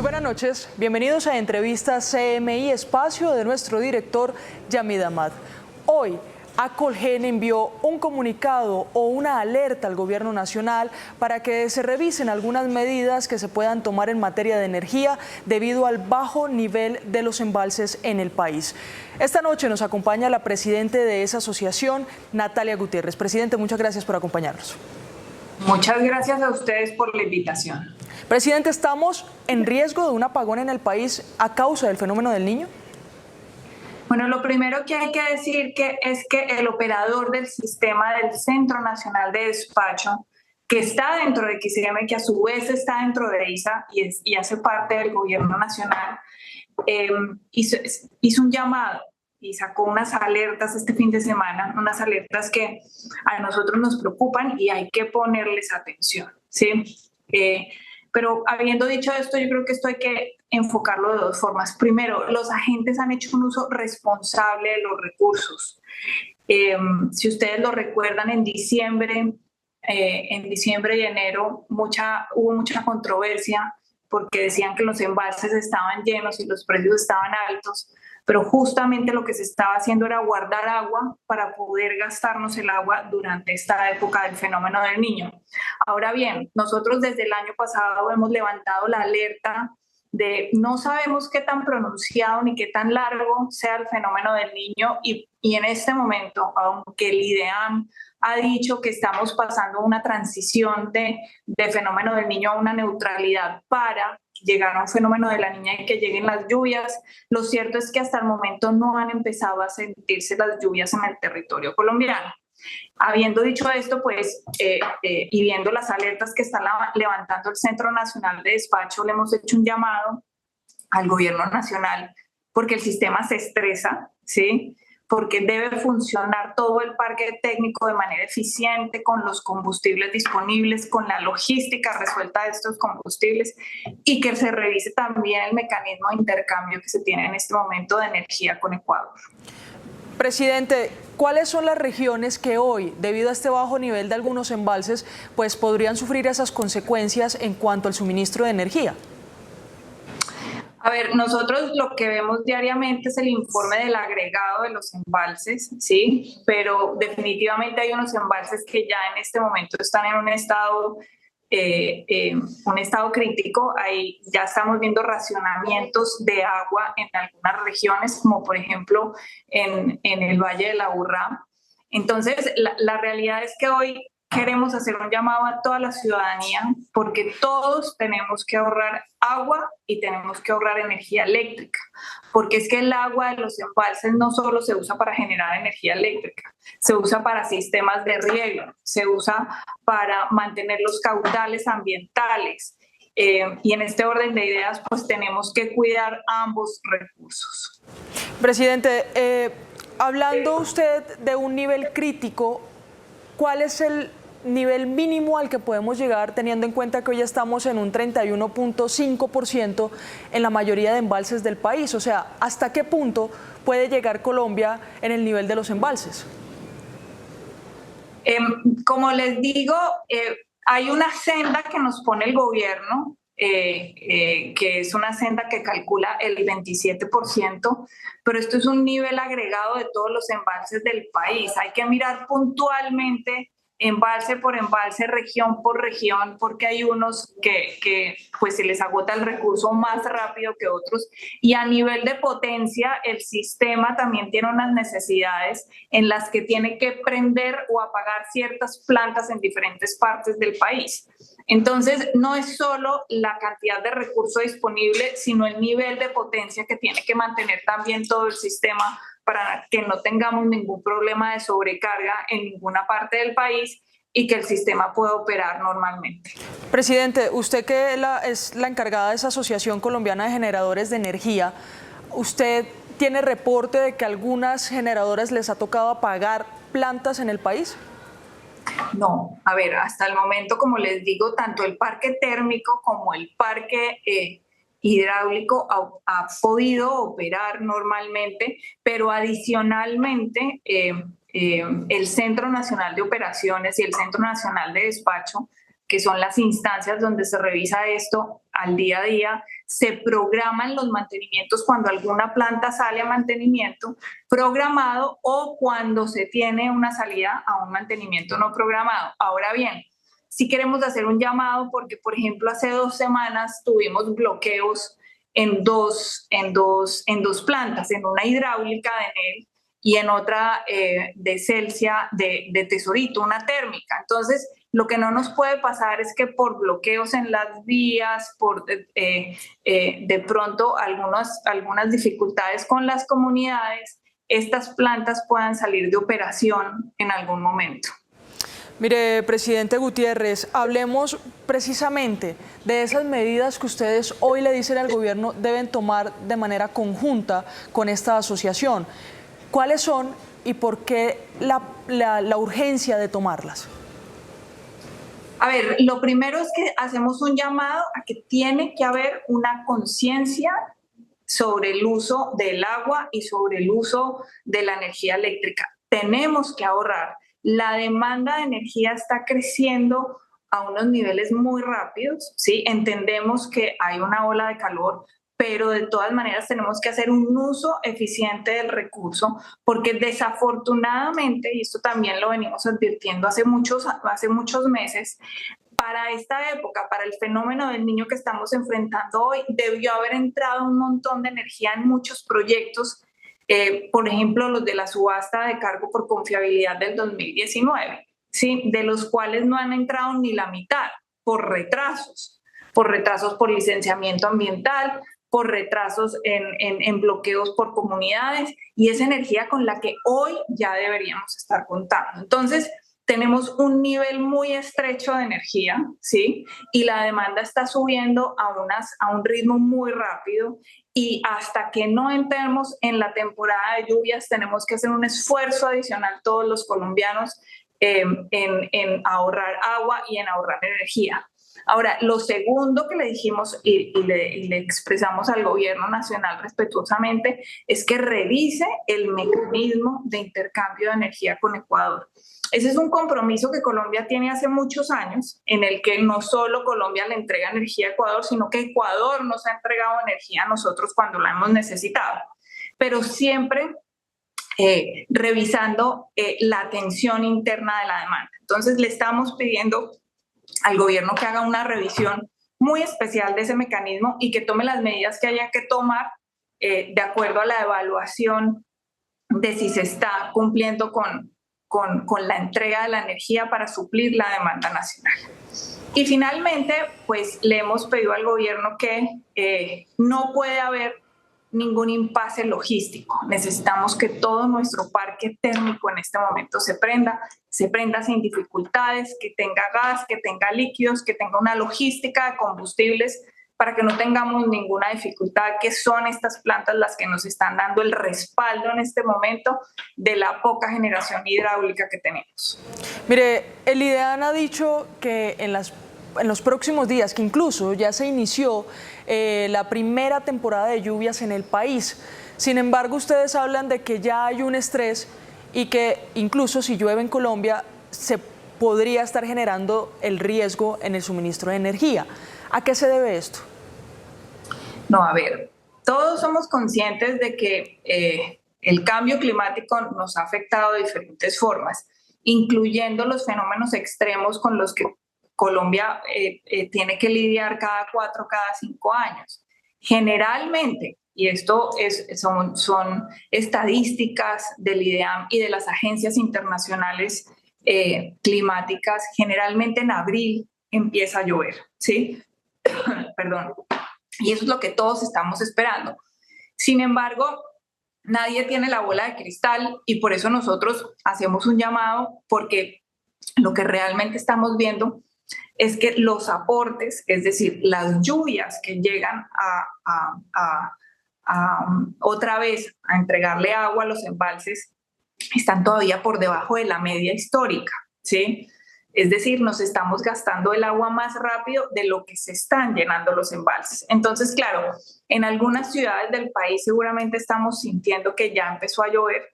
Muy buenas noches, bienvenidos a Entrevistas CMI, espacio de nuestro director Yamid Ahmad. Hoy, Acolgen envió un comunicado o una alerta al gobierno nacional para que se revisen algunas medidas que se puedan tomar en materia de energía debido al bajo nivel de los embalses en el país. Esta noche nos acompaña la presidenta de esa asociación, Natalia Gutiérrez. Presidente, muchas gracias por acompañarnos. Muchas gracias a ustedes por la invitación. Presidente, ¿estamos en riesgo de un apagón en el país a causa del fenómeno del Niño? Bueno, lo primero que hay que decir es que el operador del sistema del Centro Nacional de Despacho, que está dentro de XCM, que a su vez está dentro de ISA y hace parte del gobierno nacional, hizo un llamado y sacó unas alertas este fin de semana, unas alertas que a nosotros nos preocupan y hay que ponerles atención, ¿sí? Pero habiendo dicho esto, yo creo que esto hay que enfocarlo de dos formas. Primero, los agentes han hecho un uso responsable de los recursos. Si ustedes lo recuerdan, en diciembre y enero hubo mucha controversia porque decían que los embalses estaban llenos y los precios estaban altos, pero justamente lo que se estaba haciendo era guardar agua para poder gastarnos el agua durante esta época del fenómeno del Niño. Ahora bien, nosotros desde el año pasado hemos levantado la alerta de no sabemos qué tan pronunciado ni qué tan largo sea el fenómeno del Niño y en este momento, aunque el IDEAM ha dicho que estamos pasando una transición de fenómeno del Niño a una neutralidad para llegar a un fenómeno de la Niña y que lleguen las lluvias, lo cierto es que hasta el momento no han empezado a sentirse las lluvias en el territorio colombiano. Habiendo dicho esto, pues, y viendo las alertas que está levantando el Centro Nacional de Despacho, le hemos hecho un llamado al gobierno nacional porque el sistema se estresa, ¿sí? Porque debe funcionar todo el parque técnico de manera eficiente, con los combustibles disponibles, con la logística resuelta de estos combustibles y que se revise también el mecanismo de intercambio que se tiene en este momento de energía con Ecuador. Presidente, ¿cuáles son las regiones que hoy, debido a este bajo nivel de algunos embalses, pues podrían sufrir esas consecuencias en cuanto al suministro de energía? A ver, nosotros lo que vemos diariamente es el informe del agregado de los embalses, ¿sí? Pero definitivamente hay unos embalses que ya en este momento están en un estado crítico. Ahí ya estamos viendo racionamientos de agua en algunas regiones, como por ejemplo en el Valle de la Aburrá. Entonces, la realidad es que hoy queremos hacer un llamado a toda la ciudadanía porque todos tenemos que ahorrar agua y tenemos que ahorrar energía eléctrica, porque es que el agua de los embalses no solo se usa para generar energía eléctrica, se usa para sistemas de riego, se usa para mantener los caudales ambientales y en este orden de ideas pues tenemos que cuidar ambos recursos. Presidente, hablando usted de un nivel crítico, ¿cuál es el nivel mínimo al que podemos llegar teniendo en cuenta que hoy estamos en un 31.5% en la mayoría de embalses del país? O sea, ¿hasta qué punto puede llegar Colombia en el nivel de los embalses? Como les digo, hay una senda que nos pone el gobierno, que es una senda que calcula el 27%, pero esto es un nivel agregado de todos los embalses del país. Hay que mirar puntualmente embalse por embalse, región por región, porque hay unos que pues se les agota el recurso más rápido que otros y a nivel de potencia el sistema también tiene unas necesidades en las que tiene que prender o apagar ciertas plantas en diferentes partes del país. Entonces, no es solo la cantidad de recurso disponible, sino el nivel de potencia que tiene que mantener también todo el sistema para que no tengamos ningún problema de sobrecarga en ninguna parte del país y que el sistema pueda operar normalmente. Presidente, usted que es la encargada de esa Asociación Colombiana de Generadores de Energía, ¿usted tiene reporte de que a algunas generadoras les ha tocado apagar plantas en el país? No, a ver, hasta el momento, como les digo, tanto el parque térmico como el parque hidráulico ha podido operar normalmente, pero adicionalmente el Centro Nacional de Operaciones y el Centro Nacional de Despacho, que son las instancias donde se revisa esto, al día a día, se programan los mantenimientos cuando alguna planta sale a mantenimiento programado o cuando se tiene una salida a un mantenimiento no programado. Ahora bien, si queremos hacer un llamado porque, por ejemplo, hace 2 semanas tuvimos bloqueos en dos plantas, en una hidráulica de Enel y en otra de Celsia de Tesorito, una térmica. Entonces, lo que no nos puede pasar es que por bloqueos en las vías, por de pronto algunas dificultades con las comunidades, estas plantas puedan salir de operación en algún momento. Mire, presidente Gutiérrez, hablemos precisamente de esas medidas que ustedes hoy le dicen al gobierno deben tomar de manera conjunta con esta asociación. ¿Cuáles son y por qué la urgencia de tomarlas? A ver, lo primero es que hacemos un llamado a que tiene que haber una conciencia sobre el uso del agua y sobre el uso de la energía eléctrica. Tenemos que ahorrar. La demanda de energía está creciendo a unos niveles muy rápidos, ¿sí? Entendemos que hay una ola de calor, pero de todas maneras tenemos que hacer un uso eficiente del recurso, porque desafortunadamente, y esto también lo venimos advirtiendo hace muchos meses, para esta época, para el fenómeno del Niño que estamos enfrentando hoy, debió haber entrado un montón de energía en muchos proyectos, por ejemplo, los de la subasta de cargo por confiabilidad del 2019, ¿sí? De los cuales no han entrado ni la mitad, por retrasos por licenciamiento ambiental, por retrasos en bloqueos por comunidades, y es energía con la que hoy ya deberíamos estar contando. Entonces, tenemos un nivel muy estrecho de energía, ¿sí? Y la demanda está subiendo a un ritmo muy rápido, y hasta que no entremos en la temporada de lluvias tenemos que hacer un esfuerzo adicional todos los colombianos en ahorrar agua y en ahorrar energía. Ahora, lo segundo que le dijimos y le expresamos al gobierno nacional respetuosamente es que revise el mecanismo de intercambio de energía con Ecuador. Ese es un compromiso que Colombia tiene hace muchos años, en el que no solo Colombia le entrega energía a Ecuador, sino que Ecuador nos ha entregado energía a nosotros cuando la hemos necesitado, pero siempre revisando la tensión interna de la demanda. Entonces, le estamos pidiendo al gobierno que haga una revisión muy especial de ese mecanismo y que tome las medidas que haya que tomar de acuerdo a la evaluación de si se está cumpliendo con la entrega de la energía para suplir la demanda nacional. Y finalmente, pues le hemos pedido al gobierno que no puede haber ningún impasse logístico. Necesitamos que todo nuestro parque térmico en este momento se prenda sin dificultades, que tenga gas, que tenga líquidos, que tenga una logística de combustibles para que no tengamos ninguna dificultad, que son estas plantas las que nos están dando el respaldo en este momento de la poca generación hidráulica que tenemos. Mire, el IDEAN ha dicho que en los próximos días, que incluso ya se inició la primera temporada de lluvias en el país. Sin embargo, ustedes hablan de que ya hay un estrés y que incluso si llueve en Colombia se podría estar generando el riesgo en el suministro de energía. ¿A qué se debe esto? No, a ver, todos somos conscientes de que el cambio climático nos ha afectado de diferentes formas, incluyendo los fenómenos extremos con los que Colombia tiene que lidiar cada 5 años. Generalmente, y esto son estadísticas del IDEAM y de las agencias internacionales climáticas, generalmente en abril empieza a llover, ¿sí? Perdón. Y eso es lo que todos estamos esperando. Sin embargo, nadie tiene la bola de cristal y por eso nosotros hacemos un llamado, porque lo que realmente estamos viendo es que los aportes, es decir, las lluvias que llegan otra vez a entregarle agua a los embalses, están todavía por debajo de la media histórica, ¿sí? Es decir, nos estamos gastando el agua más rápido de lo que se están llenando los embalses. Entonces, claro, en algunas ciudades del país seguramente estamos sintiendo que ya empezó a llover,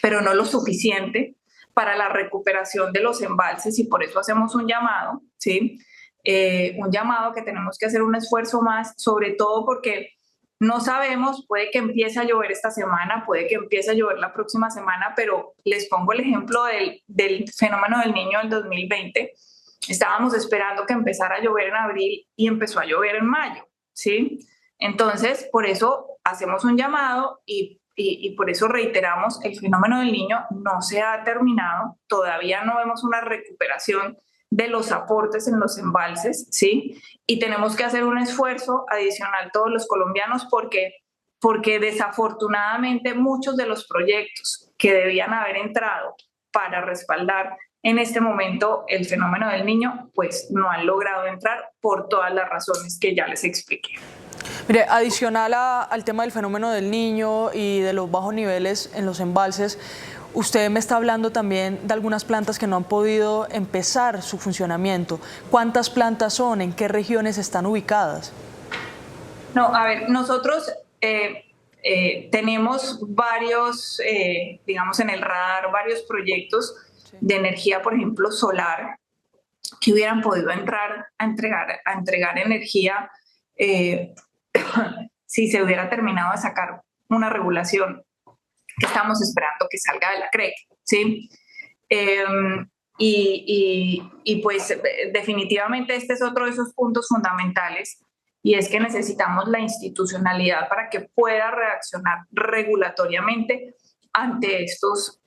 pero no lo suficiente para la recuperación de los embalses, y por eso hacemos un llamado, ¿sí? un llamado que tenemos que hacer un esfuerzo más, sobre todo porque no sabemos, puede que empiece a llover esta semana, puede que empiece a llover la próxima semana, pero les pongo el ejemplo del fenómeno del Niño del 2020. Estábamos esperando que empezara a llover en abril y empezó a llover en mayo, ¿sí? Entonces, por eso hacemos un llamado y por eso reiteramos, el fenómeno del Niño no se ha terminado, todavía no vemos una recuperación de los aportes en los embalses, ¿sí? Y tenemos que hacer un esfuerzo adicional todos los colombianos porque desafortunadamente muchos de los proyectos que debían haber entrado para respaldar en este momento el fenómeno del Niño, pues no han logrado entrar por todas las razones que ya les expliqué. Mire, adicional al tema del fenómeno del Niño y de los bajos niveles en los embalses, usted me está hablando también de algunas plantas que no han podido empezar su funcionamiento. ¿Cuántas plantas son? ¿En qué regiones están ubicadas? No, a ver, nosotros tenemos varios, digamos, en el radar, varios proyectos de energía, por ejemplo, solar, que hubieran podido entrar a entregar energía si se hubiera terminado de sacar una regulación que estamos esperando que salga de la CREC, ¿sí? Pues definitivamente este es otro de esos puntos fundamentales, y es que necesitamos la institucionalidad para que pueda reaccionar regulatoriamente ante estos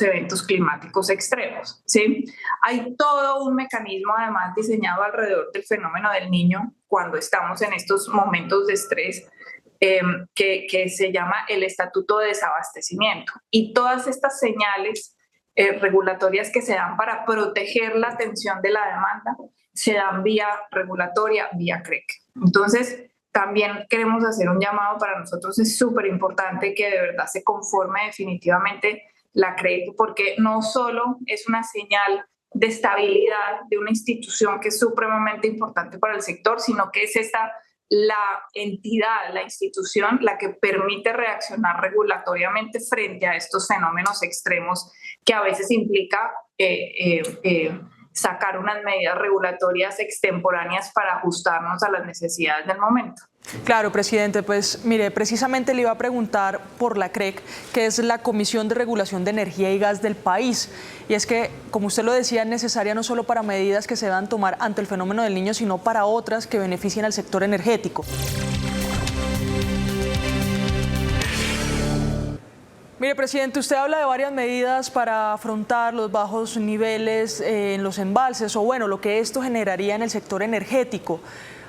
eventos climáticos extremos, ¿sí? Hay todo un mecanismo además diseñado alrededor del fenómeno del Niño cuando estamos en estos momentos de estrés, que se llama el Estatuto de Desabastecimiento. Y todas estas señales regulatorias que se dan para proteger la atención de la demanda se dan vía regulatoria, vía CREC. Entonces, también queremos hacer un llamado. Para nosotros es súper importante que de verdad se conforme definitivamente la CREC, porque no solo es una señal de estabilidad de una institución que es supremamente importante para el sector, sino que es la entidad, la institución, la que permite reaccionar regulatoriamente frente a estos fenómenos extremos que a veces implica sacar unas medidas regulatorias extemporáneas para ajustarnos a las necesidades del momento. Claro, presidente, pues mire, precisamente le iba a preguntar por la CREC, que es la Comisión de Regulación de Energía y Gas del país. Y es que, como usted lo decía, es necesaria no solo para medidas que se deban tomar ante el fenómeno del Niño, sino para otras que beneficien al sector energético. Mire, presidente, usted habla de varias medidas para afrontar los bajos niveles en los embalses, o bueno, lo que esto generaría en el sector energético.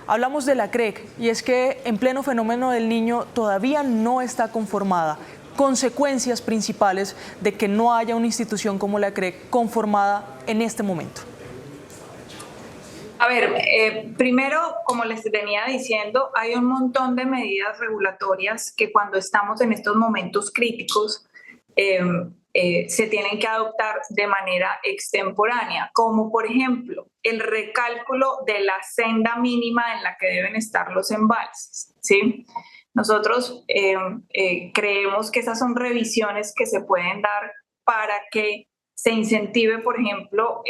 Hablamos de la CREC, y es que en pleno fenómeno del Niño todavía no está conformada. Consecuencias principales de que no haya una institución como la CREC conformada en este momento. A ver, primero, como les venía diciendo, hay un montón de medidas regulatorias que cuando estamos en estos momentos críticos se tienen que adoptar de manera extemporánea, como por ejemplo el recálculo de la senda mínima en la que deben estar los embalses, ¿sí? Nosotros creemos que esas son revisiones que se pueden dar para que se incentive, por ejemplo,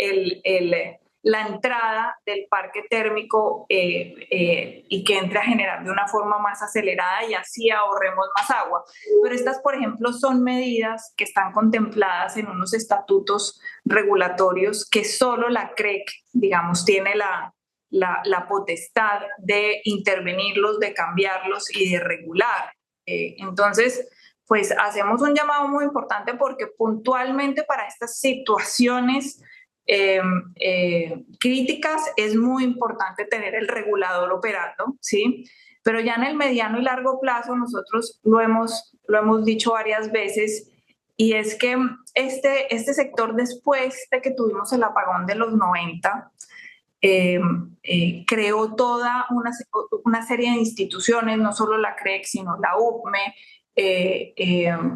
la entrada del parque térmico y que entre a generar de una forma más acelerada y así ahorremos más agua. Pero estas, por ejemplo, son medidas que están contempladas en unos estatutos regulatorios que solo la CREC, digamos, tiene la potestad de intervenirlos, de cambiarlos y de regular. Entonces, pues hacemos un llamado muy importante porque puntualmente para estas situaciones críticas es muy importante tener el regulador operando, ¿sí? Pero ya en el mediano y largo plazo nosotros lo hemos dicho varias veces, y es que este sector, después de que tuvimos el apagón de los 90, creó toda una serie de instituciones, no solo la CREC, sino la UPME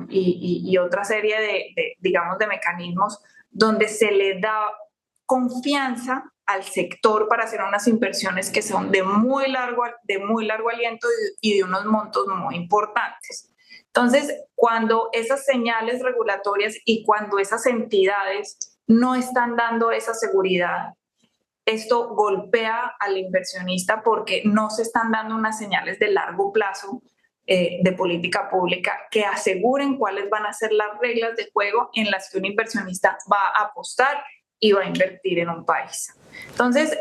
y otra serie digamos, de mecanismos donde se le da confianza al sector para hacer unas inversiones que son de muy largo aliento y de unos montos muy importantes. Entonces, cuando esas señales regulatorias y cuando esas entidades no están dando esa seguridad, esto golpea al inversionista porque no se están dando unas señales de largo plazo de política pública que aseguren cuáles van a ser las reglas de juego en las que un inversionista va a apostar y va a invertir en un país. Entonces,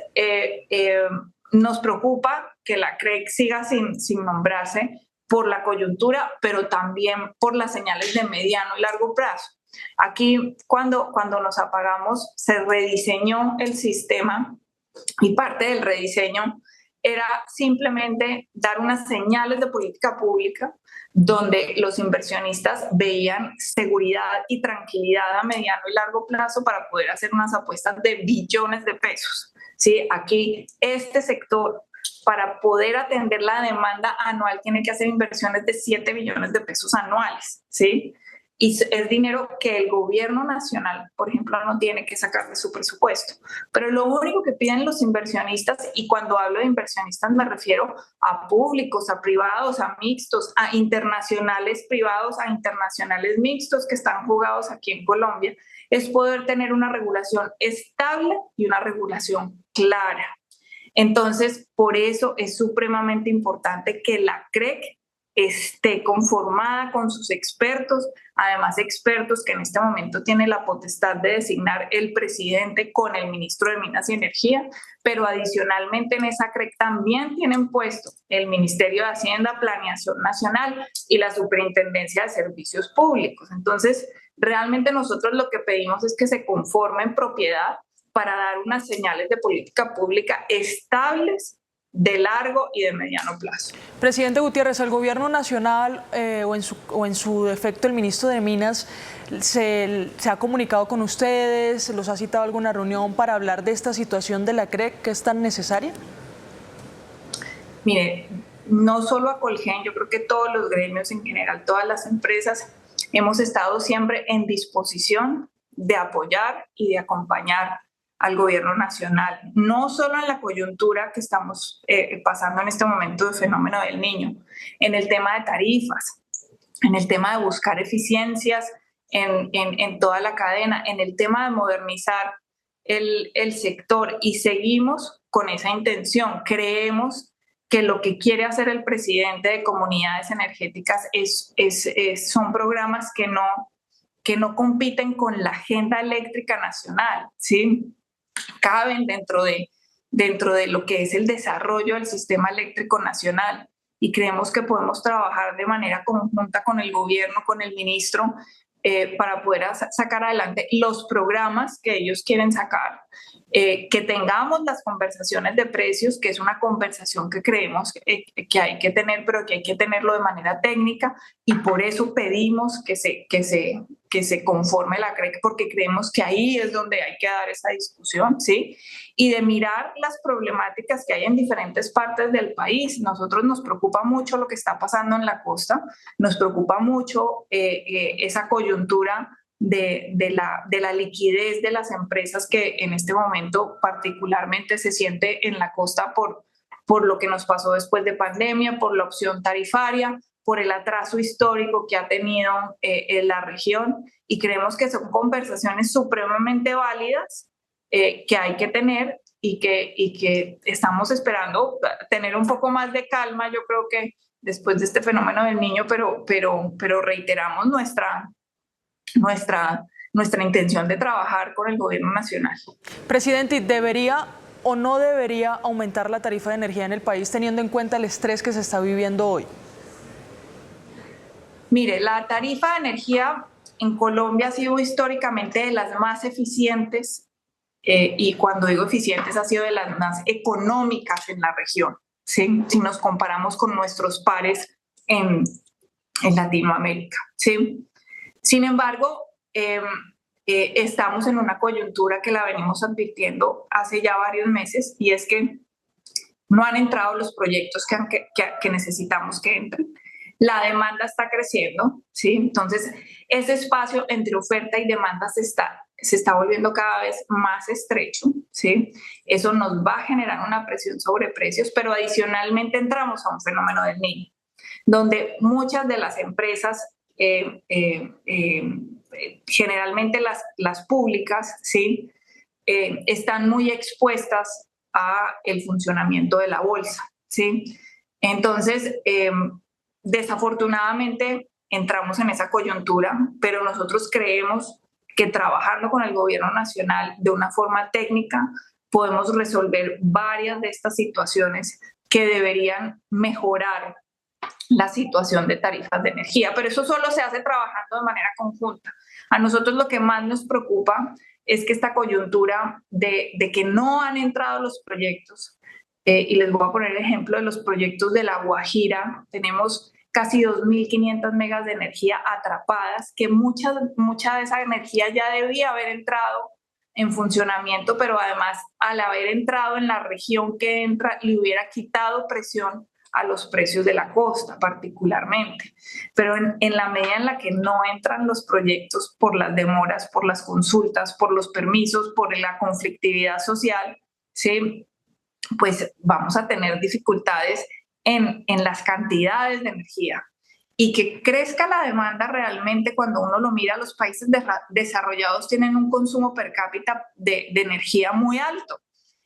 nos preocupa que la CREC siga sin nombrarse por la coyuntura, pero también por las señales de mediano y largo plazo. Aquí, cuando nos apagamos, se rediseñó el sistema y parte del rediseño era simplemente dar unas señales de política pública donde los inversionistas veían seguridad y tranquilidad a mediano y largo plazo para poder hacer unas apuestas de billones de pesos. ¿Sí? Aquí este sector, para poder atender la demanda anual, tiene que hacer inversiones de 7 billones de pesos anuales. ¿Sí? Y es dinero que el gobierno nacional, por ejemplo, no tiene que sacar de su presupuesto. Pero lo único que piden los inversionistas, y cuando hablo de inversionistas me refiero a públicos, a privados, a mixtos, a internacionales privados, a internacionales mixtos que están jugados aquí en Colombia, es poder tener una regulación estable y una regulación clara. Entonces, por eso es supremamente importante que la CREC esté conformada con sus expertos, además expertos que en este momento tiene la potestad de designar el presidente con el ministro de Minas y Energía, pero adicionalmente en esa CREC también tienen puesto el Ministerio de Hacienda, Planeación Nacional y la Superintendencia de Servicios Públicos. Entonces, realmente nosotros lo que pedimos es que se conforme en propiedad para dar unas señales de política pública estables, de largo y de mediano plazo. Presidente Gutiérrez, el gobierno nacional o en su defecto el ministro de Minas se ha comunicado con ustedes, los ha citado a alguna reunión para hablar de esta situación de la CREC que es tan necesaria. Mire, no solo a Colgen, yo creo que todos los gremios en general, todas las empresas, hemos estado siempre en disposición de apoyar y de acompañar al gobierno nacional, no solo en la coyuntura que estamos pasando en este momento de fenómeno del Niño, en el tema de tarifas, en el tema de buscar eficiencias en toda la cadena, en el tema de modernizar el sector, y seguimos con esa intención. Creemos que lo que quiere hacer el presidente de comunidades energéticas son programas que no compiten con la agenda eléctrica nacional, ¿sí? Caben dentro de lo que es el desarrollo del sistema eléctrico nacional, y creemos que podemos trabajar de manera conjunta con el gobierno, con el ministro, para poder sacar adelante los programas que ellos quieren sacar, que tengamos las conversaciones de precios, que es una conversación que creemos que hay que tener, pero que hay que tenerlo de manera técnica, y por eso pedimos que se conforme la CREC, porque creemos que ahí es donde hay que dar esa discusión, ¿sí? Y de mirar las problemáticas que hay en diferentes partes del país. Nosotros nos preocupa mucho lo que está pasando en la costa, nos preocupa mucho esa coyuntura de la liquidez de las empresas que en este momento particularmente se siente en la costa por lo que nos pasó después de pandemia, por la opción tarifaria, por el atraso histórico que ha tenido la región, y creemos que son conversaciones supremamente válidas que hay que tener y que estamos esperando tener un poco más de calma, yo creo que después de este fenómeno del Niño, pero reiteramos nuestra intención de trabajar con el gobierno nacional. Presidente, ¿debería o no debería aumentar la tarifa de energía en el país teniendo en cuenta el estrés que se está viviendo hoy? Mire, la tarifa de energía en Colombia ha sido históricamente de las más eficientes, y cuando digo eficientes ha sido de las más económicas en la región, ¿sí? Si nos comparamos con nuestros pares en Latinoamérica, ¿sí? Sin embargo, estamos en una coyuntura que la venimos advirtiendo hace ya varios meses, y es que no han entrado los proyectos que necesitamos que entren. La demanda está creciendo, ¿sí? Entonces, ese espacio entre oferta y demanda se está volviendo cada vez más estrecho, ¿sí? Eso nos va a generar una presión sobre precios, pero adicionalmente entramos a un fenómeno del Niño, donde muchas de las empresas, generalmente las públicas, ¿sí?, están muy expuestas a el funcionamiento de la bolsa, ¿sí? Entonces, desafortunadamente entramos en esa coyuntura, pero nosotros creemos que trabajando con el gobierno nacional de una forma técnica podemos resolver varias de estas situaciones que deberían mejorar la situación de tarifas de energía, pero eso solo se hace trabajando de manera conjunta. A nosotros lo que más nos preocupa es que esta coyuntura de que no han entrado los proyectos, y les voy a poner el ejemplo de los proyectos de La Guajira, tenemos casi 2.500 megas de energía atrapadas, que mucha de esa energía ya debía haber entrado en funcionamiento, pero además al haber entrado en la región que entra, le hubiera quitado presión a los precios de la costa particularmente. Pero en la medida en la que no entran los proyectos por las demoras, por las consultas, por los permisos, por la conflictividad social, ¿sí? Pues vamos a tener dificultades en las cantidades de energía. Y que crezca la demanda realmente, cuando uno lo mira, los países desarrollados tienen un consumo per cápita de energía muy alto.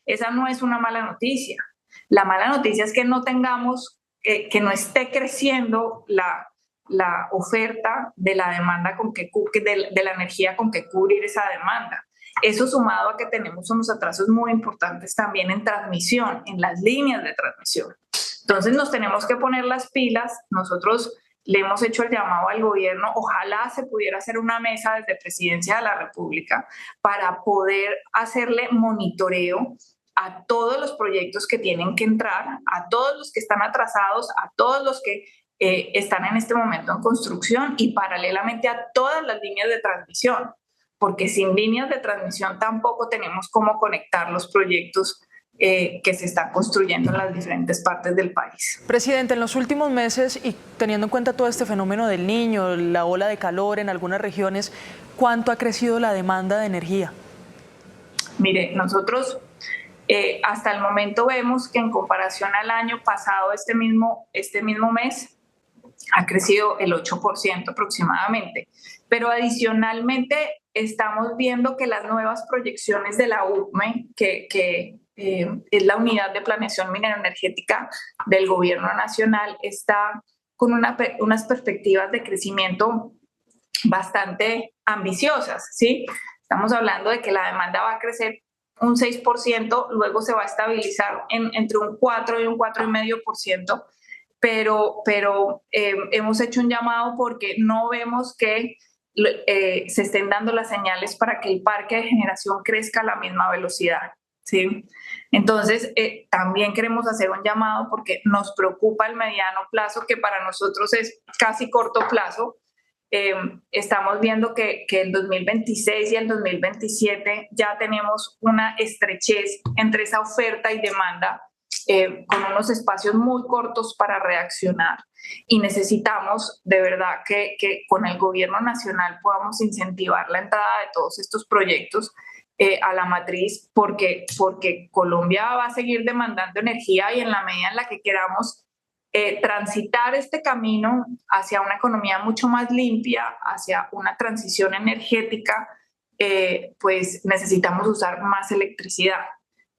Esa no es una mala noticia. La mala noticia es que no tengamos, que no esté creciendo la oferta de la demanda de la energía con que cubrir esa demanda. Eso sumado a que tenemos unos atrasos muy importantes también en transmisión, en las líneas de transmisión. Entonces nos tenemos que poner las pilas. Nosotros le hemos hecho el llamado al gobierno, ojalá se pudiera hacer una mesa desde Presidencia de la República para poder hacerle monitoreo a todos los proyectos que tienen que entrar, a todos los que están atrasados, a todos los que están en este momento en construcción y paralelamente a todas las líneas de transmisión, porque sin líneas de transmisión tampoco tenemos cómo conectar los proyectos que se están construyendo en las diferentes partes del país. Presidente, en los últimos meses y teniendo en cuenta todo este fenómeno del Niño, la ola de calor en algunas regiones, ¿cuánto ha crecido la demanda de energía? Mire, nosotros hasta el momento vemos que en comparación al año pasado, este mismo mes, ha crecido el 8% aproximadamente. Pero adicionalmente estamos viendo que las nuevas proyecciones de la UPME, que es la Unidad de Planeación Minero-Energética del Gobierno Nacional, está con unas perspectivas de crecimiento bastante ambiciosas, ¿sí? Estamos hablando de que la demanda va a crecer un 6%, luego se va a estabilizar entre un 4 y un 4,5%, pero hemos hecho un llamado porque no vemos que se estén dando las señales para que el parque de generación crezca a la misma velocidad, ¿sí? Entonces, también queremos hacer un llamado porque nos preocupa el mediano plazo, que para nosotros es casi corto plazo. Estamos viendo que el 2026 y el 2027 ya tenemos una estrechez entre esa oferta y demanda, con unos espacios muy cortos para reaccionar, y necesitamos de verdad que con el gobierno nacional podamos incentivar la entrada de todos estos proyectos a la matriz, porque Colombia va a seguir demandando energía, y en la medida en la que queramos transitar este camino hacia una economía mucho más limpia, hacia una transición energética, pues necesitamos usar más electricidad.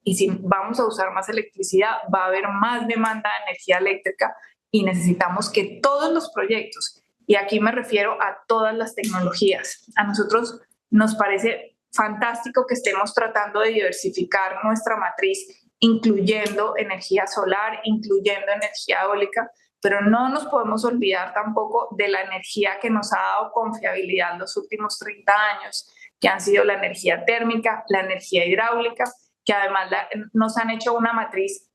Y si vamos a usar más electricidad, va a haber más demanda de energía eléctrica, y necesitamos que todos los proyectos, y aquí me refiero a todas las tecnologías, a nosotros nos parece fantástico que estemos tratando de diversificar nuestra matriz, incluyendo energía solar, incluyendo energía eólica, pero no nos podemos olvidar tampoco de la energía que nos ha dado confiabilidad los últimos 30 años, que han sido la energía térmica, la energía hidráulica, que además nos han hecho una matriz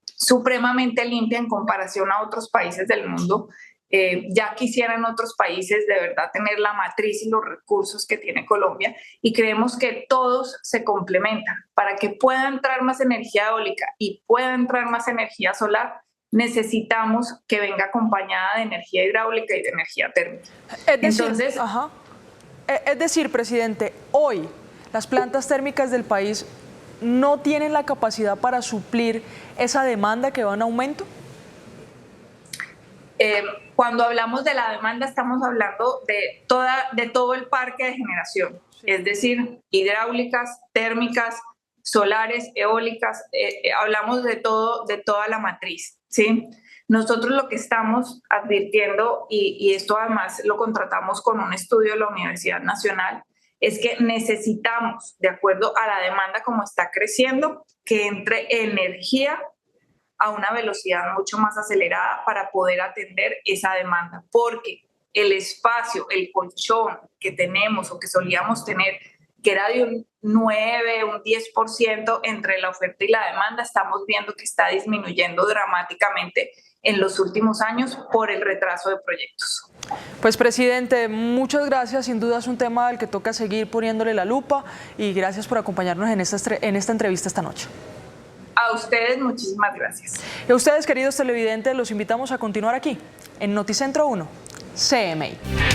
supremamente limpia en comparación a otros países del mundo. Ya quisieran otros países de verdad tener la matriz y los recursos que tiene Colombia, y creemos que todos se complementan. Para que pueda entrar más energía eólica y pueda entrar más energía solar, necesitamos que venga acompañada de energía hidráulica y de energía térmica. Es decir, presidente, hoy las plantas térmicas del país no tienen la capacidad para suplir esa demanda que va en aumento. Cuando hablamos de la demanda estamos hablando de todo el parque de generación. es decir, hidráulicas, térmicas, solares, eólicas, hablamos de toda la matriz, ¿sí? Nosotros lo que estamos advirtiendo, y esto además lo contratamos con un estudio de la Universidad Nacional, es que necesitamos, de acuerdo a la demanda como está creciendo, que entre energía a una velocidad mucho más acelerada para poder atender esa demanda, porque el espacio, el colchón que tenemos o que solíamos tener, que era de un 9, un 10% entre la oferta y la demanda, estamos viendo que está disminuyendo dramáticamente en los últimos años por el retraso de proyectos. Pues, presidente, muchas gracias. Sin duda es un tema al que toca seguir poniéndole la lupa y gracias por acompañarnos en esta entrevista esta noche. A ustedes, muchísimas gracias. Y a ustedes, queridos televidentes, los invitamos a continuar aquí, en Noticentro 1, CMI.